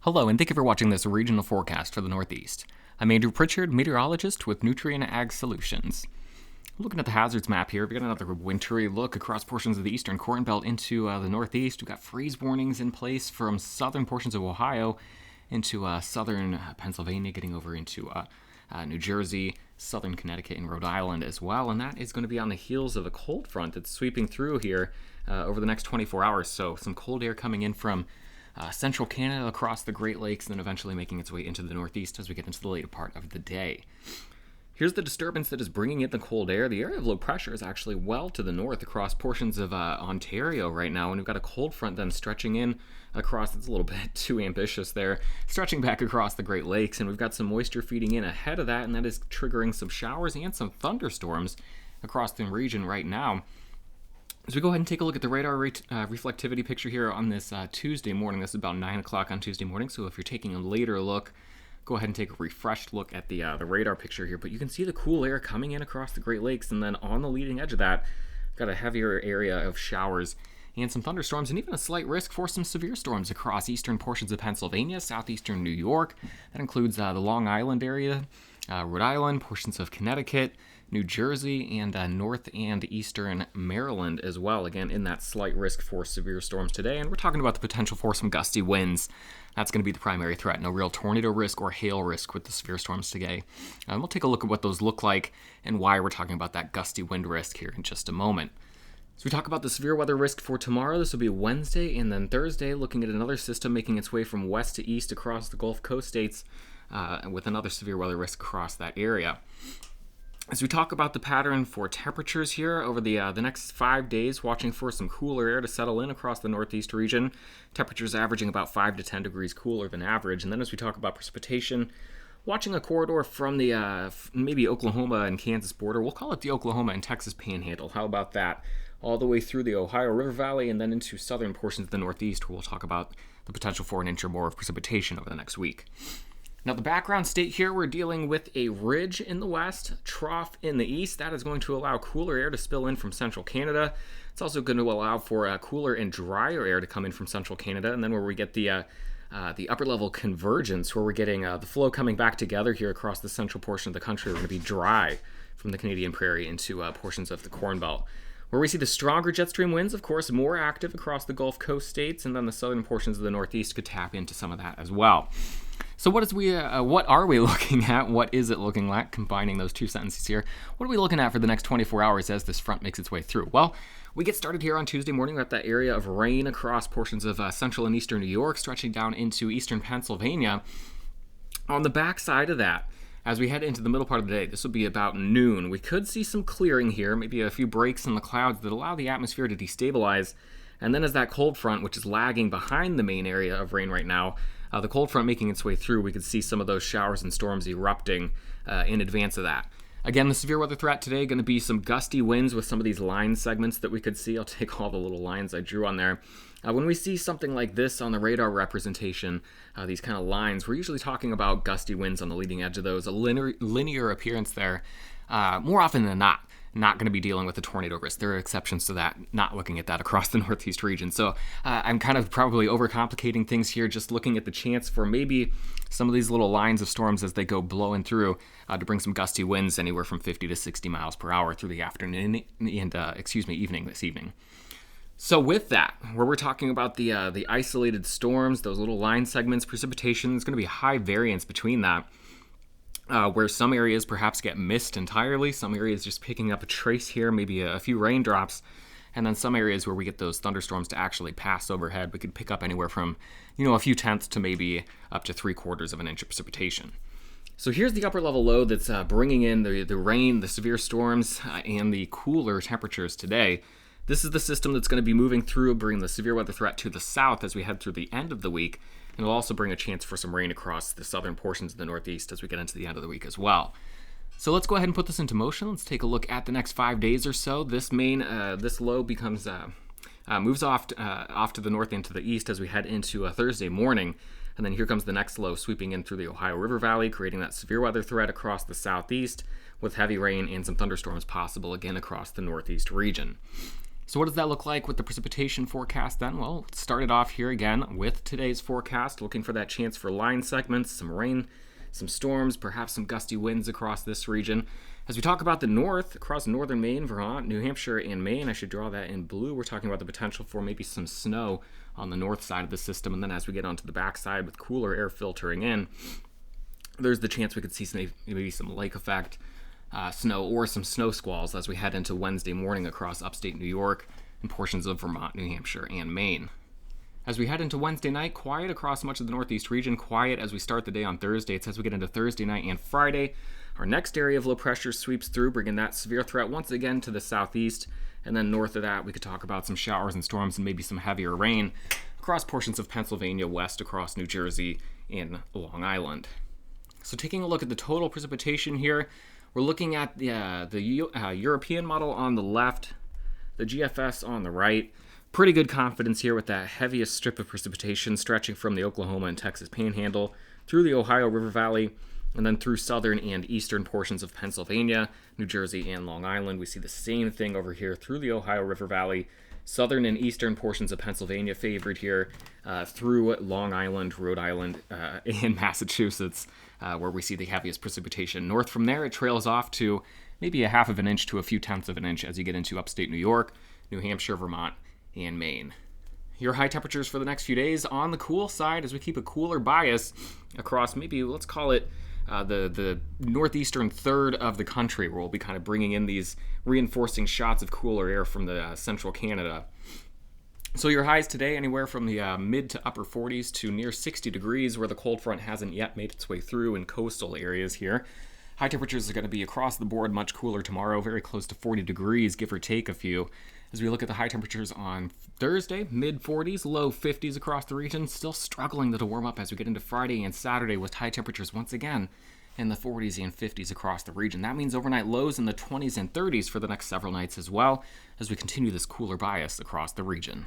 Hello, and thank you for watching this regional forecast for the Northeast. I'm Andrew Pritchard, meteorologist with Nutrien Ag Solutions. Looking at the hazards map here, we've got another wintry look across portions of the eastern Corn Belt into the Northeast. We've got freeze warnings in place from southern portions of Ohio into southern Pennsylvania, getting over into New Jersey, southern Connecticut, and Rhode Island as well. And that is going to be on the heels of a cold front that's sweeping through here over the next 24 hours. So some cold air coming in from central Canada across the Great Lakes, and then eventually making its way into the Northeast as we get into the later part of the day. Here's the disturbance that is bringing in the cold air. The area of low pressure is actually well to the north across portions of Ontario right now, and we've got a cold front then stretching in across, it's a little bit too ambitious there, stretching back across the Great Lakes, and we've got some moisture feeding in ahead of that, and that is triggering some showers and some thunderstorms across the region right now. As we go ahead and take a look at the radar reflectivity picture here on this Tuesday morning, this is about 9 o'clock on Tuesday morning, so if you're taking a later look, go ahead and take a refreshed look at the radar picture here. But you can see the cool air coming in across the Great Lakes, and then on the leading edge of that, got a heavier area of showers and some thunderstorms, and even a slight risk for some severe storms across eastern portions of Pennsylvania, southeastern New York. That includes the Long Island area, Rhode Island, portions of Connecticut, New Jersey, and north and eastern Maryland as well. Again, in that slight risk for severe storms today. And we're talking about the potential for some gusty winds. That's going to be the primary threat. No real tornado risk or hail risk with the severe storms today. We'll take a look at what those look like and why we're talking about that gusty wind risk here in just a moment. So we talk about the severe weather risk for tomorrow. This will be Wednesday, and then Thursday, looking at another system making its way from west to east across the Gulf Coast states with another severe weather risk across that area. As we talk about the pattern for temperatures here over the next 5 days, watching for some cooler air to settle in across the Northeast region. Temperatures averaging about 5 to 10 degrees cooler than average. And then as we talk about precipitation, watching a corridor from the maybe Oklahoma and Kansas border. We'll call it the Oklahoma and Texas Panhandle. How about that? All the way through the Ohio River Valley and then into southern portions of the Northeast, where we'll talk about the potential for an inch or more of precipitation over the next week. Now, the background state here, we're dealing with a ridge in the west, trough in the east. That is going to allow cooler air to spill in from central Canada. It's also going to allow for cooler and drier air to come in from central Canada. And then where we get the upper level convergence, where we're getting the flow coming back together here across the central portion of the country, we're going to be dry from the Canadian Prairie into portions of the Corn Belt. Where we see the stronger jet stream winds, of course, more active across the Gulf Coast states, and then the southern portions of the Northeast could tap into some of that as well. So what are we looking at? What is it looking like? Combining those two sentences here. What are we looking at for the next 24 hours as this front makes its way through? Well, we get started here on Tuesday morning. We're at that area of rain across portions of central and eastern New York, stretching down into eastern Pennsylvania. On the backside of that, as we head into the middle part of the day, this will be about noon. We could see some clearing here, maybe a few breaks in the clouds that allow the atmosphere to destabilize. And then as that cold front, which is lagging behind the main area of rain right now, the cold front making its way through, we could see some of those showers and storms erupting in advance of that. Again, the severe weather threat today going to be some gusty winds with some of these line segments that we could see. I'll take all the little lines I drew on there. When we see something like this on the radar representation, these kind of lines, we're usually talking about gusty winds on the leading edge of those, a linear appearance there. More often than not going to be dealing with a tornado risk. There are exceptions to that, not looking at that across the Northeast region. So I'm kind of probably overcomplicating things here, just looking at the chance for maybe some of these little lines of storms as they go blowing through to bring some gusty winds anywhere from 50 to 60 miles per hour through the afternoon and evening this evening. So with that, where we're talking about the isolated storms, those little line segments, precipitation, there's going to be high variance between that. Where some areas perhaps get missed entirely, some areas just picking up a trace here, maybe a few raindrops, and then some areas where we get those thunderstorms to actually pass overhead, we could pick up anywhere from, a few tenths to maybe up to 3/4 of an inch of precipitation. So here's the upper level low that's bringing in the rain, the severe storms, and the cooler temperatures today. This is the system that's going to be moving through, bringing the severe weather threat to the south as we head through the end of the week. And it'll also bring a chance for some rain across the southern portions of the Northeast as we get into the end of the week as well. So let's go ahead and put this into motion. Let's take a look at the next 5 days or so. This low becomes moves off to the north and to the east as we head into Thursday morning. And then here comes the next low sweeping in through the Ohio River Valley, creating that severe weather threat across the southeast with heavy rain and some thunderstorms possible again across the Northeast region. So what does that look like with the precipitation forecast then? Well, let's start it off here again with today's forecast, looking for that chance for line segments, some rain, some storms, perhaps some gusty winds across this region. As we talk about the north, across northern Maine, Vermont, New Hampshire, and Maine, I should draw that in blue. We're talking about the potential for maybe some snow on the north side of the system. And then as we get onto the backside with cooler air filtering in, there's the chance we could see maybe some lake effect snow or some snow squalls as we head into Wednesday morning across upstate New York and portions of Vermont, New Hampshire, and Maine. As we head into Wednesday night, quiet across much of the northeast region, quiet as we start the day on Thursday. It's as we get into Thursday night and Friday. Our next area of low pressure sweeps through, bringing that severe threat once again to the southeast. And then north of that, we could talk about some showers and storms and maybe some heavier rain across portions of Pennsylvania, west across New Jersey, and Long Island. So taking a look at the total precipitation here, we're looking at the European model on the left, the GFS on the right. Pretty good confidence here with that heaviest strip of precipitation stretching from the Oklahoma and Texas Panhandle through the Ohio River Valley and then through southern and eastern portions of Pennsylvania, New Jersey, and Long Island. We see the same thing over here through the Ohio River Valley, southern and eastern portions of Pennsylvania favored here, through Long Island, Rhode Island, and Massachusetts, where we see the heaviest precipitation. North from there, it trails off to maybe a half of an inch to a few tenths of an inch as you get into upstate New York, New Hampshire, Vermont, and Maine. Your high temperatures for the next few days on the cool side as we keep a cooler bias across maybe, let's call it, the northeastern third of the country, where we'll be kind of bringing in these reinforcing shots of cooler air from the central Canada. So your highs today anywhere from the mid to upper 40s to near 60 degrees, where the cold front hasn't yet made its way through in coastal areas here. High temperatures are going to be across the board much cooler tomorrow, very close to 40 degrees, give or take a few. As we look at the high temperatures on Thursday, mid 40s, low 50s across the region, still struggling to warm up as we get into Friday and Saturday with high temperatures once again in the 40s and 50s across the region. That means overnight lows in the 20s and 30s for the next several nights as well as we continue this cooler bias across the region.